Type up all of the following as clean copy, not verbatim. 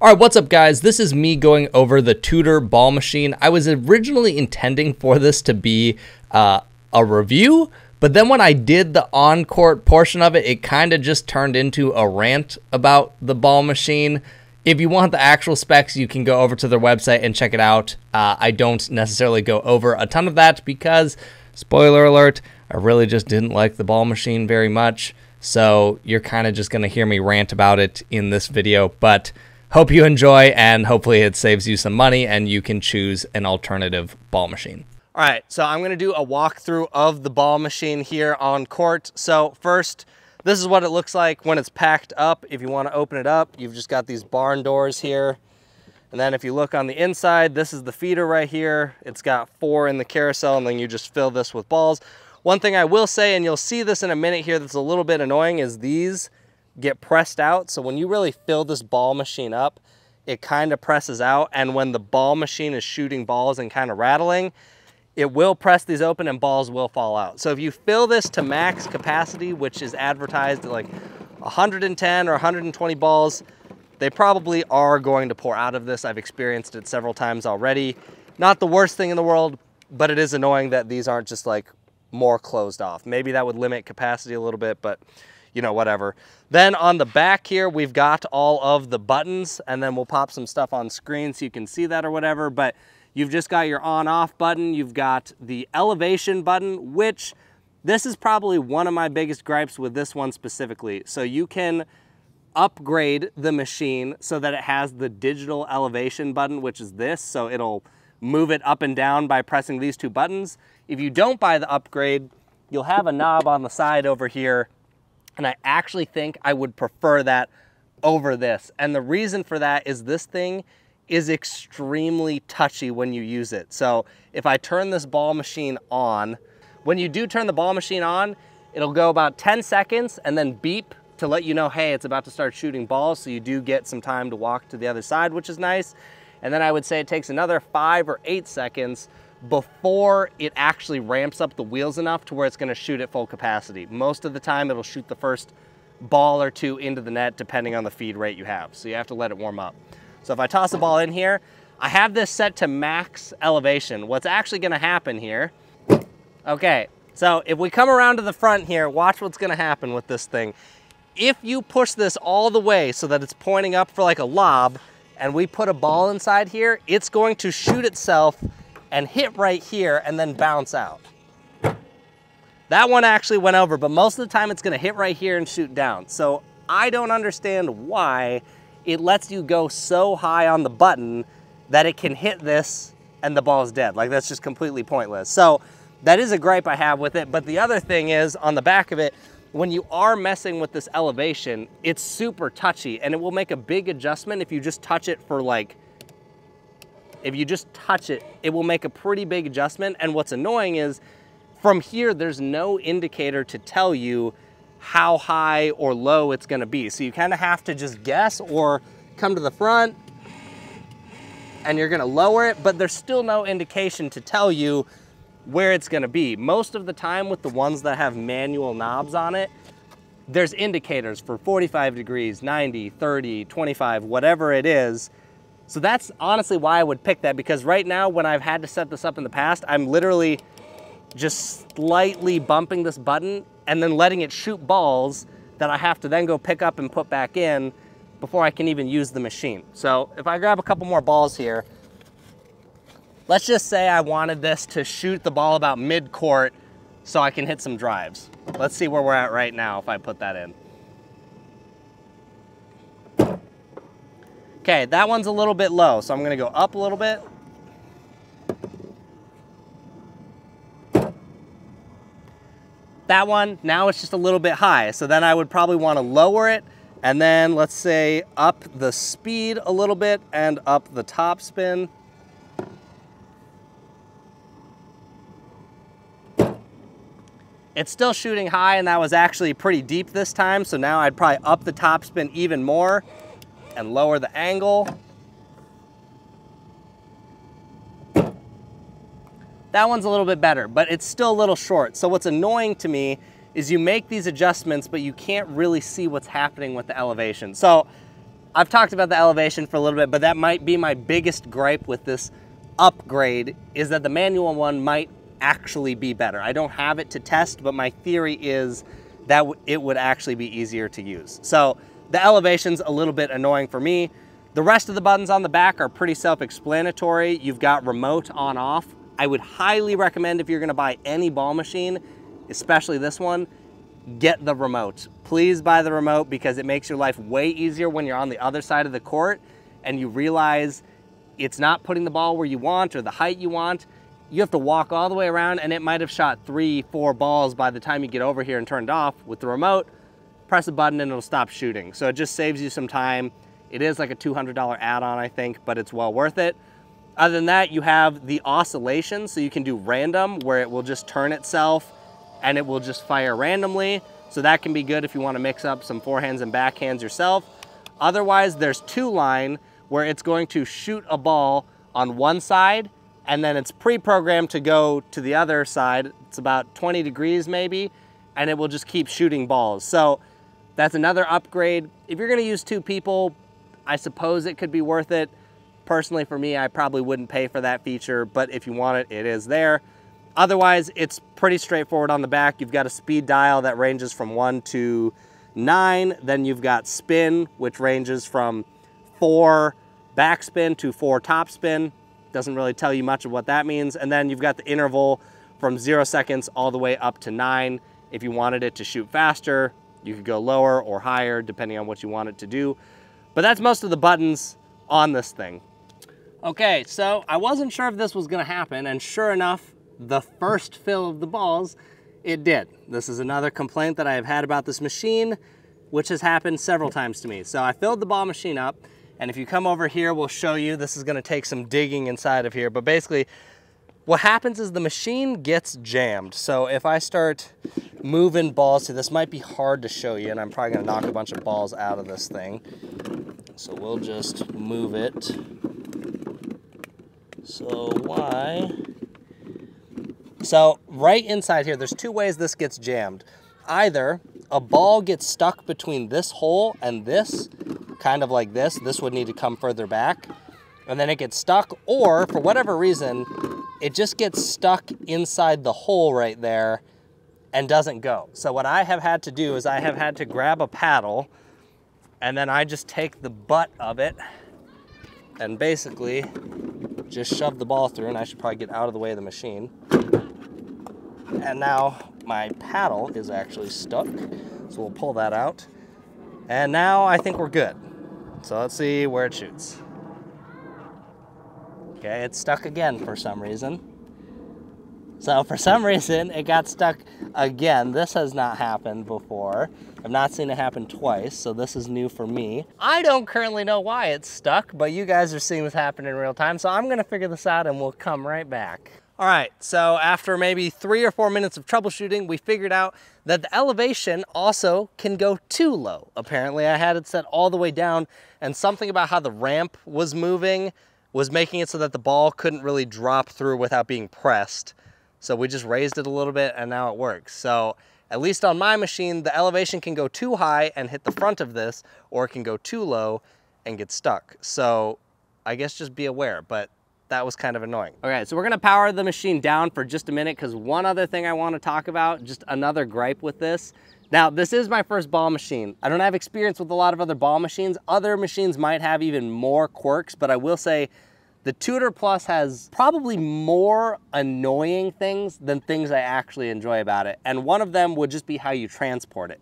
All right, what's up guys? This is me going over the Tutor ball machine. I was originally intending for this to be a review, but then when I did the on-court portion of it, it kind of just turned into a rant about the ball machine. If you want the actual specs, you can go over to their website and check it out. I don't necessarily go over a ton of that because, spoiler alert, I really just didn't like the ball machine very much. So you're kind of just going to hear me rant about it in this video, but hope you enjoy, and hopefully it saves you some money and you can choose an alternative ball machine. All right, so I'm gonna do a walkthrough of the ball machine here on court. So first, this is what it looks like when it's packed up. If you wanna open it up, you've just got these barn doors here. And then if you look on the inside, this is the feeder right here. It's got 4 in the carousel, and then you just fill this with balls. One thing I will say, and you'll see this in a minute here that's a little bit annoying, is these get pressed out. So when you really fill this ball machine up, it kind of presses out. And when the ball machine is shooting balls and kind of rattling, it will press these open and balls will fall out. So if you fill this to max capacity, which is advertised at like 110 or 120 balls, they probably are going to pour out of this. I've experienced it several times already. Not the worst thing in the world, but it is annoying that these aren't just like more closed off. Maybe that would limit capacity a little bit, but you know, whatever. Then on the back here, we've got all of the buttons, and then we'll pop some stuff on screen so you can see that or whatever, but you've just got your on-off button. You've got the elevation button, which this is probably one of my biggest gripes with this one specifically. So you can upgrade the machine so that it has the digital elevation button, which is this, so it'll move it up and down by pressing these 2 buttons. If you don't buy the upgrade, you'll have a knob on the side over here, and I actually think I would prefer that over this. And the reason for that is this thing is extremely touchy when you use it. So if I turn this ball machine on, when you do turn the ball machine on, it'll go about 10 seconds and then beep to let you know, hey, it's about to start shooting balls. So you do get some time to walk to the other side, which is nice. And then I would say it takes another 5 or 8 seconds before it actually ramps up the wheels enough to where it's gonna shoot at full capacity. Most of the time, it'll shoot the first ball or 2 into the net, depending on the feed rate you have. So you have to let it warm up. So if I toss a ball in here, I have this set to max elevation. What's actually gonna happen here, okay, so if we come around to the front here, watch what's gonna happen with this thing. If you push this all the way so that it's pointing up for like a lob, and we put a ball inside here, it's going to shoot itself and hit right here and then bounce out. That one actually went over, but most of the time it's gonna hit right here and shoot down. So I don't understand why it lets you go so high on the button that it can hit this and the ball's dead. Like, that's just completely pointless. So that is a gripe I have with it. But the other thing is, on the back of it, when you are messing with this elevation, it's super touchy, and it will make a big adjustment if you just touch it for like, if you just touch it, it will make a pretty big adjustment. And what's annoying is from here, there's no indicator to tell you how high or low it's gonna be. So you kind of have to just guess or come to the front and you're gonna lower it, but there's still no indication to tell you where it's gonna be. Most of the time with the ones that have manual knobs on it, there's indicators for 45 degrees, 90, 30, 25, whatever it is. So that's honestly why I would pick that, because right now when I've had to set this up in the past, I'm literally just slightly bumping this button and then letting it shoot balls that I have to then go pick up and put back in before I can even use the machine. So if I grab a couple more balls here, let's just say I wanted this to shoot the ball about mid-court so I can hit some drives. Let's see where we're at right now if I put that in. Okay, that one's a little bit low, so I'm gonna go up a little bit. That one, now it's just a little bit high, so then I would probably wanna lower it, and then let's say up the speed a little bit and up the top spin. It's still shooting high, and that was actually pretty deep this time, so now I'd probably up the top spin even more and lower the angle. That one's a little bit better, but it's still a little short. So what's annoying to me is you make these adjustments, but you can't really see what's happening with the elevation. So I've talked about the elevation for a little bit, but that might be my biggest gripe with this upgrade, is that the manual one might actually be better. I don't have it to test, but my theory is that it would actually be easier to use. So the elevation's a little bit annoying for me. The rest of the buttons on the back are pretty self-explanatory. You've got remote on off. I would highly recommend, if you're gonna buy any ball machine, especially this one, get the remote. Please buy the remote, because it makes your life way easier when you're on the other side of the court and you realize it's not putting the ball where you want or the height you want. You have to walk all the way around, and it might have shot 3, 4 balls by the time you get over here and turned off. With the remote, press a button and it'll stop shooting. So it just saves you some time. It is like a $200 add-on, I think, but it's well worth it. Other than that, you have the oscillation, so you can do random, where it will just turn itself and it will just fire randomly. So that can be good if you want to mix up some forehands and backhands yourself. Otherwise, there's 2-line, where it's going to shoot a ball on one side, and then it's pre-programmed to go to the other side. It's about 20 degrees maybe, and it will just keep shooting balls. So that's another upgrade. If you're gonna use 2 people, I suppose it could be worth it. Personally, for me, I probably wouldn't pay for that feature, but if you want it, it is there. Otherwise, it's pretty straightforward on the back. You've got a speed dial that ranges from 1 to 9. Then you've got spin, which ranges from 4 backspin to 4 topspin. Doesn't really tell you much of what that means. And then you've got the interval from 0 seconds all the way up to 9. If you wanted it to shoot faster, you could go lower or higher, depending on what you want it to do. But that's most of the buttons on this thing. Okay, so I wasn't sure if this was gonna happen, and sure enough, the first fill of the balls, it did. This is another complaint that I have had about this machine, which has happened several times to me. So I filled the ball machine up, and if you come over here, we'll show you. This is gonna take some digging inside of here, but basically what happens is the machine gets jammed. So if I start moving balls, see, this might be hard to show you, and I'm probably gonna knock a bunch of balls out of this thing. So we'll just move it. So right inside here, there's 2 ways this gets jammed. Either a ball gets stuck between this hole and this, kind of like this. This would need to come further back, and then it gets stuck, or for whatever reason, it just gets stuck inside the hole right there and doesn't go. So what I have had to do is I have had to grab a paddle, and then I just take the butt of it and basically just shove the ball through, and I should probably get out of the way of the machine. And now my paddle is actually stuck, so we'll pull that out. And now I think we're good. So let's see where it shoots. Okay, it's stuck again for some reason. So for some reason, it got stuck again. This has not happened before. I've not seen it happen twice, so this is new for me. I don't currently know why it's stuck, but you guys are seeing this happen in real time, so I'm gonna figure this out and we'll come right back. All right, so after maybe 3 or 4 minutes of troubleshooting, we figured out that the elevation also can go too low. Apparently, I had it set all the way down, and something about how the ramp was moving was making it so that the ball couldn't really drop through without being pressed. So we just raised it a little bit, and now it works. So at least on my machine, the elevation can go too high and hit the front of this, or it can go too low and get stuck. So I guess just be aware, but that was kind of annoying. Okay, so we're gonna power the machine down for just a minute, because one other thing I wanna talk about, just another gripe with this. Now, this is my first ball machine. I don't have experience with a lot of other ball machines. Other machines might have even more quirks, but I will say the Tutor Plus has probably more annoying things than things I actually enjoy about it. And one of them would just be how you transport it.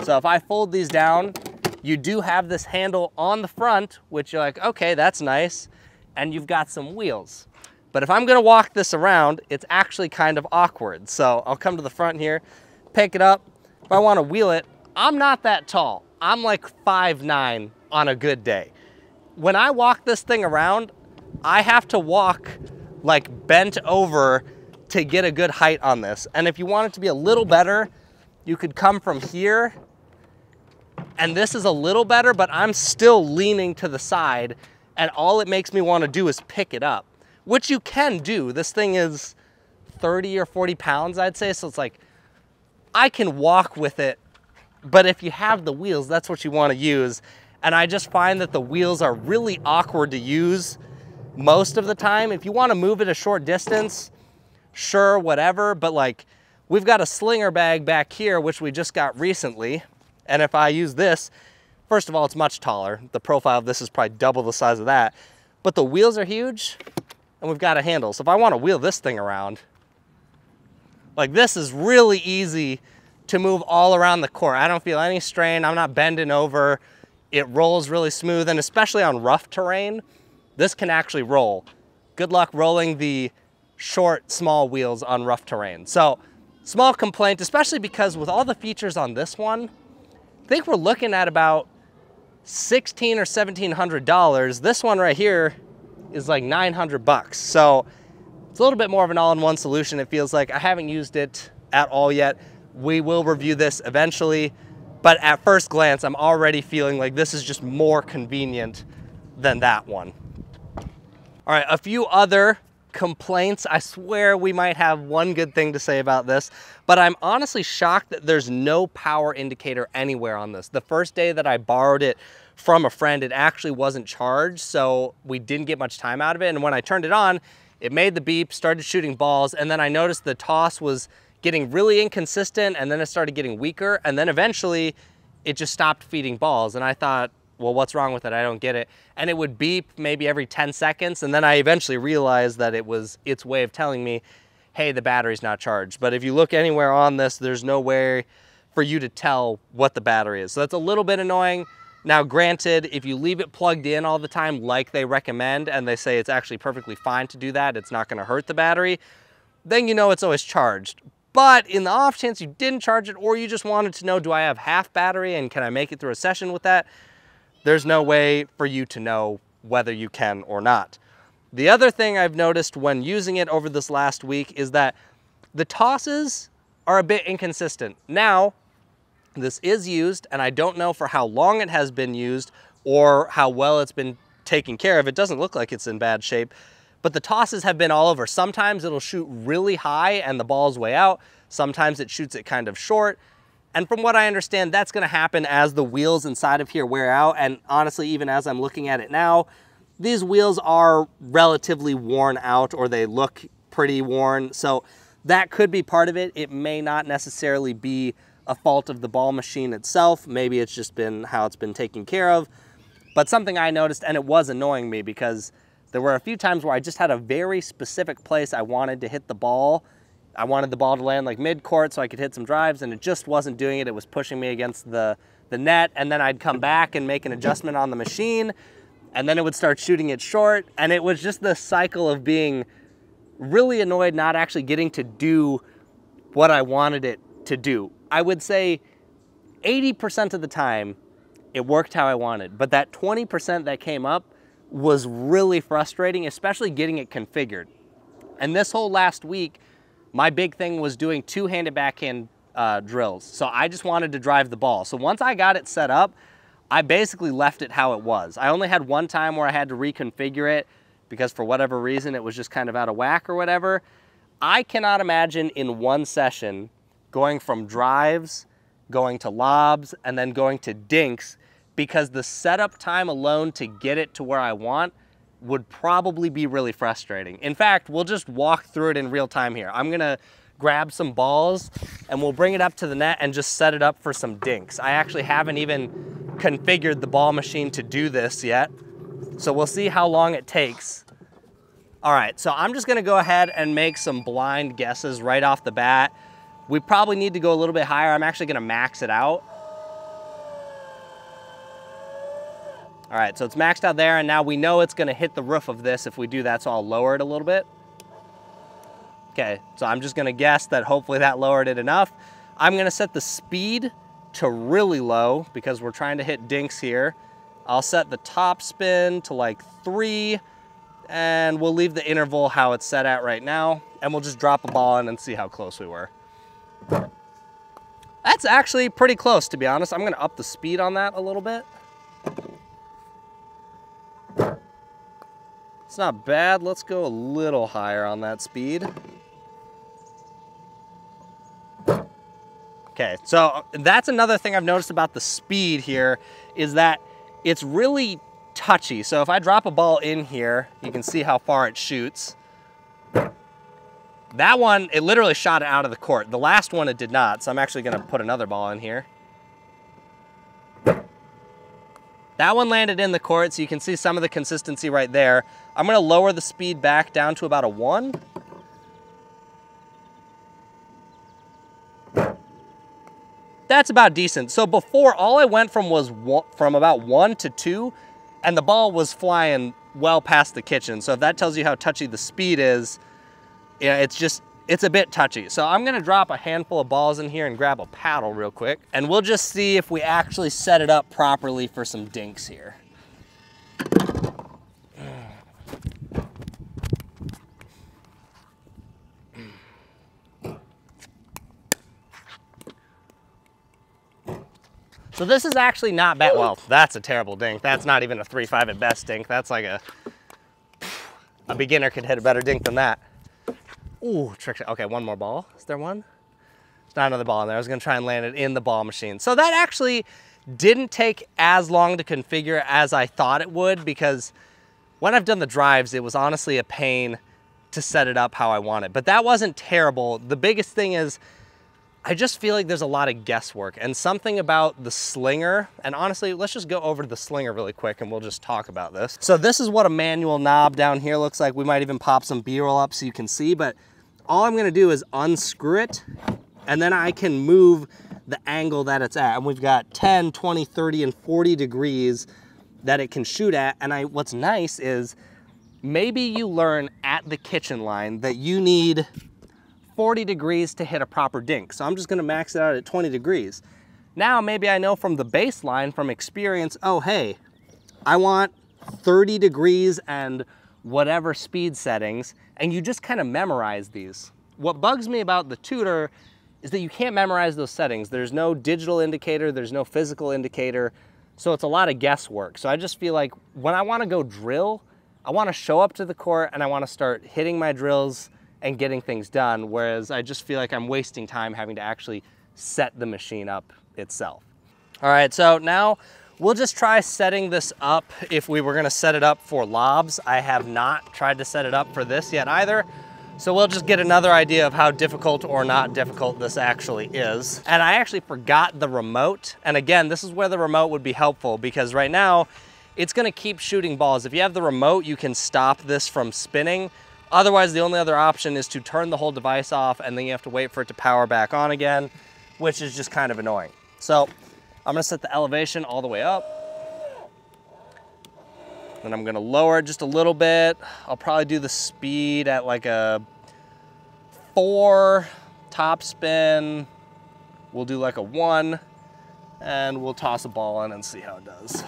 So if I fold these down, you do have this handle on the front, which you're like, okay, that's nice. And you've got some wheels. But if I'm gonna walk this around, it's actually kind of awkward. So I'll come to the front here, pick it up. If I wanna wheel it, I'm not that tall. I'm like 5'9" on a good day. When I walk this thing around, I have to walk like bent over to get a good height on this. And if you want it to be a little better, you could come from here, and this is a little better, but I'm still leaning to the side, and all it makes me want to do is pick it up, which you can do. This thing is 30 or 40 pounds, I'd say, so it's like, I can walk with it, but if you have the wheels, that's what you want to use. And I just find that the wheels are really awkward to use most of the time. If you want to move it a short distance, sure, whatever, but like we've got a slinger bag back here, which we just got recently. And if I use this, first of all, it's much taller. The profile of this is probably double the size of that, but the wheels are huge and we've got a handle. So if I want to wheel this thing around, like this is really easy to move all around the court. I don't feel any strain. I'm not bending over. It rolls really smooth, and especially on rough terrain, this can actually roll. Good luck rolling the short, small wheels on rough terrain. So, small complaint, especially because with all the features on this one, I think we're looking at about $1,600 or $1,700. This one right here is like 900 bucks. So, it's a little bit more of an all-in-one solution. It feels like I haven't used it at all yet. We will review this eventually. But at first glance, I'm already feeling like this is just more convenient than that one. All right, a few other complaints. I swear we might have one good thing to say about this, but I'm honestly shocked that there's no power indicator anywhere on this. The first day that I borrowed it from a friend, it actually wasn't charged, so we didn't get much time out of it. And when I turned it on, it made the beep, started shooting balls, and then I noticed the toss was getting really inconsistent, and then it started getting weaker, and then eventually it just stopped feeding balls. And I thought, well, what's wrong with it? I don't get it. And it would beep maybe every 10 seconds, and then I eventually realized that it was its way of telling me, hey, the battery's not charged. But if you look anywhere on this, there's no way for you to tell what the battery is. So that's a little bit annoying. Now, granted, if you leave it plugged in all the time like they recommend, and they say it's actually perfectly fine to do that, it's not gonna hurt the battery, then you know it's always charged. But in the off chance you didn't charge it, or you just wanted to know, do I have half battery and can I make it through a session with that? There's no way for you to know whether you can or not. The other thing I've noticed when using it over this last week is that the tosses are a bit inconsistent. Now, this is used, and I don't know for how long it has been used or how well it's been taken care of. It doesn't look like it's in bad shape. But the tosses have been all over. Sometimes it'll shoot really high and the ball's way out. Sometimes it shoots it kind of short. And from what I understand, that's gonna happen as the wheels inside of here wear out. And honestly, even as I'm looking at it now, these wheels are relatively worn out, or they look pretty worn. So that could be part of it. It may not necessarily be a fault of the ball machine itself. Maybe it's just been how it's been taken care of. But something I noticed, and it was annoying me, because there were a few times where I just had a very specific place I wanted to hit the ball. I wanted the ball to land like mid-court so I could hit some drives, and it just wasn't doing it. It was pushing me against the net, and then I'd come back and make an adjustment on the machine, and then it would start shooting it short. And it was just the cycle of being really annoyed not actually getting to do what I wanted it to do. I would say 80% of the time it worked how I wanted, but that 20% that came up was really frustrating, especially getting it configured. And this whole last week, my big thing was doing two-handed backhand drills. So I just wanted to drive the ball. So once I got it set up, I basically left it how it was. I only had one time where I had to reconfigure it because for whatever reason, it was just kind of out of whack or whatever. I cannot imagine in one session going from drives, going to lobs, and then going to dinks, because the setup time alone to get it to where I want would probably be really frustrating. In fact, we'll just walk through it in real time here. I'm gonna grab some balls and we'll bring it up to the net and just set it up for some dinks. I actually haven't even configured the ball machine to do this yet, so we'll see how long it takes. All right, so I'm just gonna go ahead and make some blind guesses right off the bat. We probably need to go a little bit higher. I'm actually gonna max it out. All right, so it's maxed out there, and now we know it's gonna hit the roof of this if we do that, so I'll lower it a little bit. Okay, so I'm just gonna guess that hopefully that lowered it enough. I'm gonna set the speed to really low because we're trying to hit dinks here. I'll set the top spin to like 3, and we'll leave the interval how it's set at right now, and we'll just drop a ball in and see how close we were. That's actually pretty close, to be honest. I'm gonna up the speed on that a little bit. It's not bad. Let's go a little higher on that speed. Okay, so that's another thing I've noticed about the speed here is that it's really touchy. So if I drop a ball in here, you can see how far it shoots. That one, it literally shot it out of the court. The last one, it did not. So I'm actually gonna put another ball in here. That one landed in the court, so you can see some of the consistency right there. I'm gonna lower the speed back down to about a 1. That's about decent. So before, all I went from was from about 1 to 2, and the ball was flying well past the kitchen. So if that tells you how touchy the speed is, yeah, it's a bit touchy. So I'm gonna drop a handful of balls in here and grab a paddle real quick, and we'll just see if we actually set it up properly for some dinks here. So this is actually not bad. Well, that's a terrible dink. That's not even a 3.5 at best dink. That's like a beginner could hit a better dink than that. Ooh, trick shot. Okay, one more ball. Is there one? There's not another ball in there. I was gonna try and land it in the ball machine. So that actually didn't take as long to configure as I thought it would, because when I've done the drives, it was honestly a pain to set it up how I want it. But that wasn't terrible. The biggest thing is, I just feel like there's a lot of guesswork, and something about the slinger, and honestly, let's just go over to the slinger really quick and we'll just talk about this. So this is what a manual knob down here looks like. We might even pop some B-roll up so you can see, but all I'm gonna do is unscrew it, and then I can move the angle that it's at. And we've got 10, 20, 30, and 40 degrees that it can shoot at. And what's nice is maybe you learn at the kitchen line that you need 40 degrees to hit a proper dink. So I'm just gonna max it out at 20 degrees. Now maybe I know from the baseline, from experience, oh hey, I want 30 degrees and whatever speed settings, and you just kind of memorize these. What bugs me about the Tutor is that you can't memorize those settings. There's no digital indicator, there's no physical indicator, so it's a lot of guesswork. So I just feel like when I wanna go drill, I wanna show up to the court and I wanna start hitting my drills and getting things done, whereas I just feel like I'm wasting time having to actually set the machine up itself. All right, so now we'll just try setting this up if we were gonna set it up for lobs. I have not tried to set it up for this yet either, so we'll just get another idea of how difficult or not difficult this actually is. And I actually forgot the remote, and again, this is where the remote would be helpful, because right now, it's gonna keep shooting balls. If you have the remote, you can stop this from spinning. Otherwise, the only other option is to turn the whole device off, and then you have to wait for it to power back on again, which is just kind of annoying. So I'm gonna set the elevation all the way up. Then I'm gonna lower it just a little bit. I'll probably do the speed at like a 4 top spin. We'll do like a 1, and we'll toss a ball in and see how it does.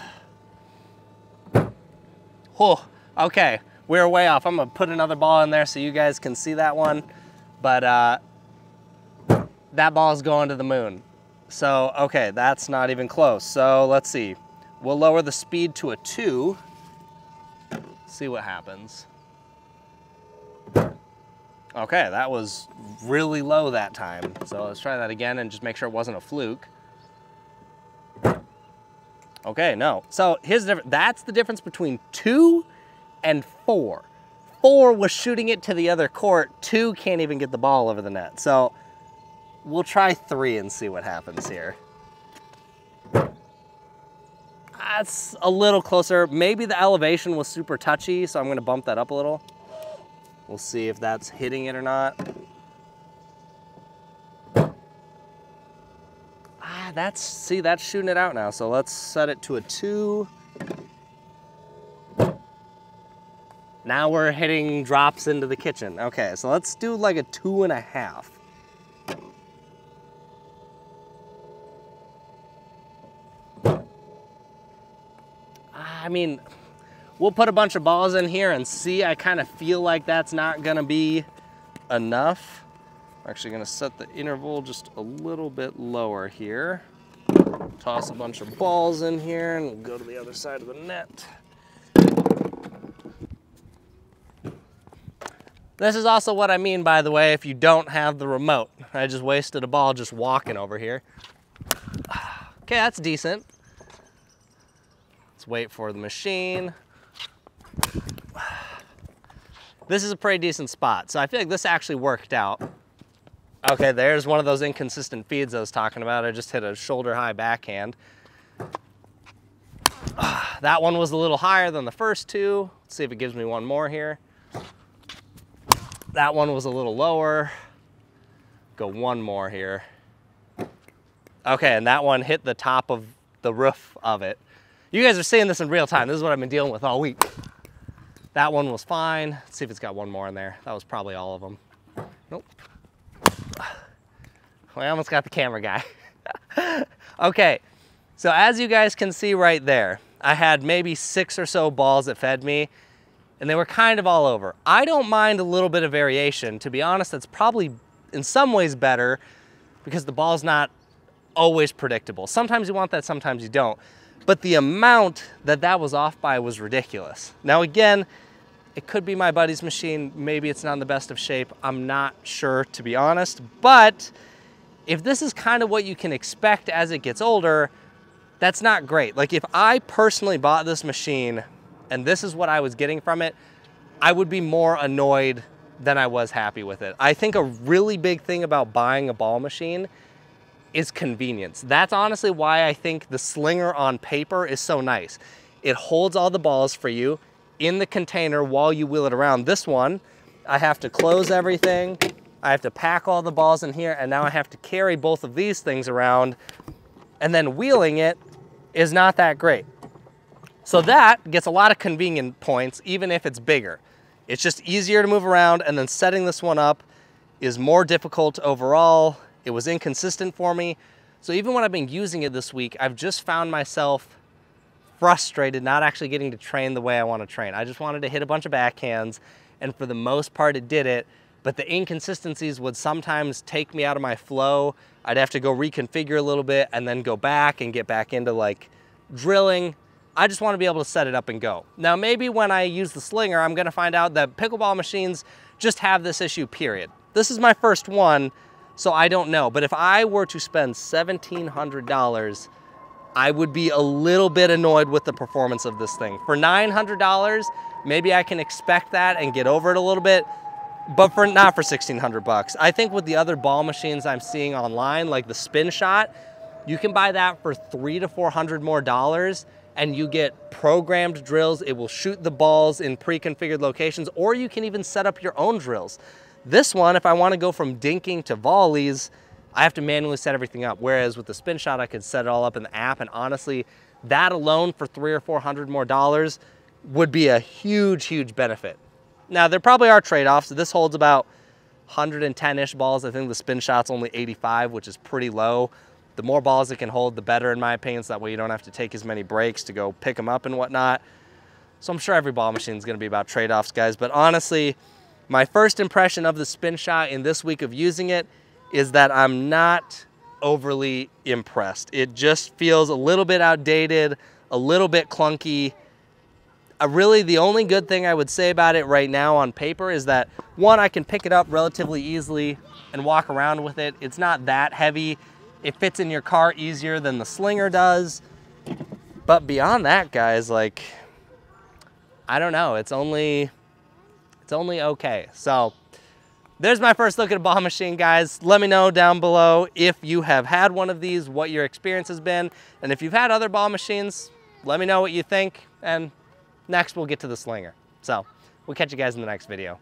Oh, okay. We're way off. I'm gonna put another ball in there so you guys can see that one. But that ball's going to the moon. So, okay, that's not even close. So let's see. We'll lower the speed to a 2. See what happens. Okay, that was really low that time. So let's try that again and just make sure it wasn't a fluke. Okay, no. So here's the difference. That's the difference between 2 and 4. 4 was shooting it to the other court. 2 can't even get the ball over the net. So we'll try 3 and see what happens here. That's a little closer. Maybe the elevation was super touchy, so I'm gonna bump that up a little. We'll see if that's hitting it or not. That's shooting it out now. So let's set it to a 2. Now we're hitting drops into the kitchen. Okay, so let's do like a 2.5. I mean, we'll put a bunch of balls in here and see. I kind of feel like that's not gonna be enough. I'm actually gonna set the interval just a little bit lower here. Toss a bunch of balls in here and we'll go to the other side of the net. This is also what I mean, by the way, if you don't have the remote. I just wasted a ball just walking over here. Okay, that's decent. Let's wait for the machine. This is a pretty decent spot, so I feel like this actually worked out. Okay, there's one of those inconsistent feeds I was talking about. I just hit a shoulder-high backhand. That one was a little higher than the first two. Let's see if it gives me one more here. That one was a little lower. Go one more here. Okay, and that one hit the top of the roof of it. You guys are seeing this in real time. This is what I've been dealing with all week. That one was fine. Let's see if it's got one more in there. That was probably all of them. Nope. I almost got the camera guy. Okay, so as you guys can see right there, I had maybe 6 or so balls that fed me, and they were kind of all over. I don't mind a little bit of variation. To be honest, that's probably in some ways better because the ball's not always predictable. Sometimes you want that, sometimes you don't. But the amount that was off by was ridiculous. Now again, it could be my buddy's machine. Maybe it's not in the best of shape. I'm not sure, to be honest. But if this is kind of what you can expect as it gets older, that's not great. Like if I personally bought this machine and this is what I was getting from it, I would be more annoyed than I was happy with it. I think a really big thing about buying a ball machine is convenience. That's honestly why I think the Slinger on paper is so nice. It holds all the balls for you in the container while you wheel it around. This one, I have to close everything. I have to pack all the balls in here, and now I have to carry both of these things around, and then wheeling it is not that great. So that gets a lot of convenient points, even if it's bigger. It's just easier to move around, and then setting this one up is more difficult overall. It was inconsistent for me. So even when I've been using it this week, I've just found myself frustrated not actually getting to train the way I want to train. I just wanted to hit a bunch of backhands, and for the most part it did it, but the inconsistencies would sometimes take me out of my flow. I'd have to go reconfigure a little bit and then go back and get back into like drilling. I just want to be able to set it up and go. Now maybe when I use the Slinger, I'm going to find out that pickleball machines just have this issue, period. This is my first one, so I don't know. But if I were to spend $1,700, I would be a little bit annoyed with the performance of this thing. For $900, maybe I can expect that and get over it a little bit, but not for 1,600 bucks. I think with the other ball machines I'm seeing online, like the Spin Shot, you can buy that for $300 to $400 more, and you get programmed drills. It will shoot the balls in pre-configured locations, or you can even set up your own drills. This one, if I want to go from dinking to volleys, I have to manually set everything up. Whereas with the Spin Shot, I could set it all up in the app, and honestly, that alone for $300 or $400 more would be a huge, huge benefit. Now, there probably are trade-offs. This holds about 110-ish balls. I think the Spin Shot's only 85, which is pretty low. The more balls it can hold, the better, in my opinion, so that way you don't have to take as many breaks to go pick them up and whatnot. So I'm sure every ball machine is going to be about trade-offs, guys. But honestly, my first impression of the Spin Shot in this week of using it is that I'm not overly impressed. It just feels a little bit outdated, a little bit clunky. Really, the only good thing I would say about it right now on paper is that, one, I can pick it up relatively easily and walk around with it. It's not that heavy. It fits in your car easier than the Slinger does. But beyond that, guys, like, I don't know. It's only okay. So there's my first look at a ball machine, guys. Let me know down below if you have had one of these, what your experience has been. And if you've had other ball machines, let me know what you think. And next, we'll get to the Slinger. So we'll catch you guys in the next video.